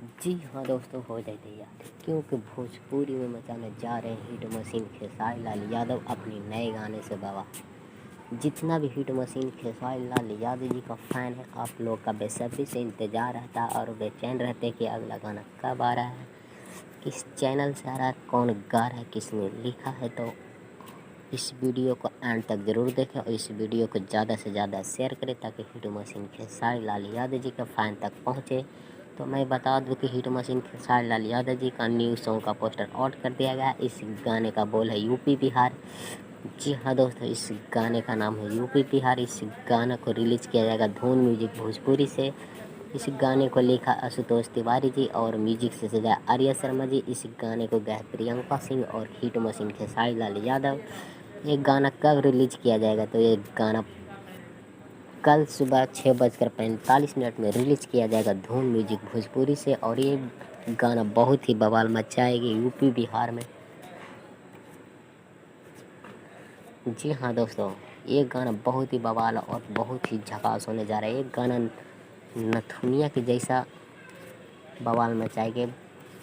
जी हाँ दोस्तों, हो जाए तैयार क्योंकि भोजपुरी में मचाने जा रहे हैं हिट मशीन खेसारी लाल यादव अपने नए गाने से बवाल। जितना भी हिट मशीन खेसारी लाल यादव जी का फ़ैन है, आप लोग का बेसब्री से इंतज़ार रहता है और बेचैन रहते कि अगला गाना कब आ रहा है, किस चैनल से आ रहा है, कौन गा रहा है, किसने लिखा है। तो इस वीडियो को एंड तक ज़रूर देखें और इस वीडियो को ज़्यादा से ज़्यादा शेयर करें ताकि हिट मशीन खेसारी लाल यादव जी के फ़ैन तक पहुँचे। तो मैं बता दूं कि हिट मशीन खेसारी लाल यादव जी का न्यू सॉन्ग का पोस्टर आउट कर दिया गया। इस गाने का बोल है यूपी बिहार। जी हाँ दोस्तों, इस गाने का नाम है यूपी बिहार। इस गाने को रिलीज़ किया जाएगा धून म्यूजिक भोजपुरी से। इस गाने को लिखा आशुतोष तिवारी जी और म्यूजिक से सजाया आर्या शर्मा जी। इस गाने को गाया प्रियंका सिंह और हिट मशीन खेसारी लाल यादव। ये गाना कब रिलीज़ किया जाएगा? तो ये गाना कल सुबह 6:45 में रिलीज़ किया जाएगा धून म्यूजिक भोजपुरी से। और ये गाना बहुत ही बवाल मचाएगी यूपी बिहार में। जी हाँ दोस्तों, ये गाना बहुत ही बवाल और बहुत ही झकास होने जा रहा है। ये गाना नथुनिया के जैसा बवाल मचाएगी।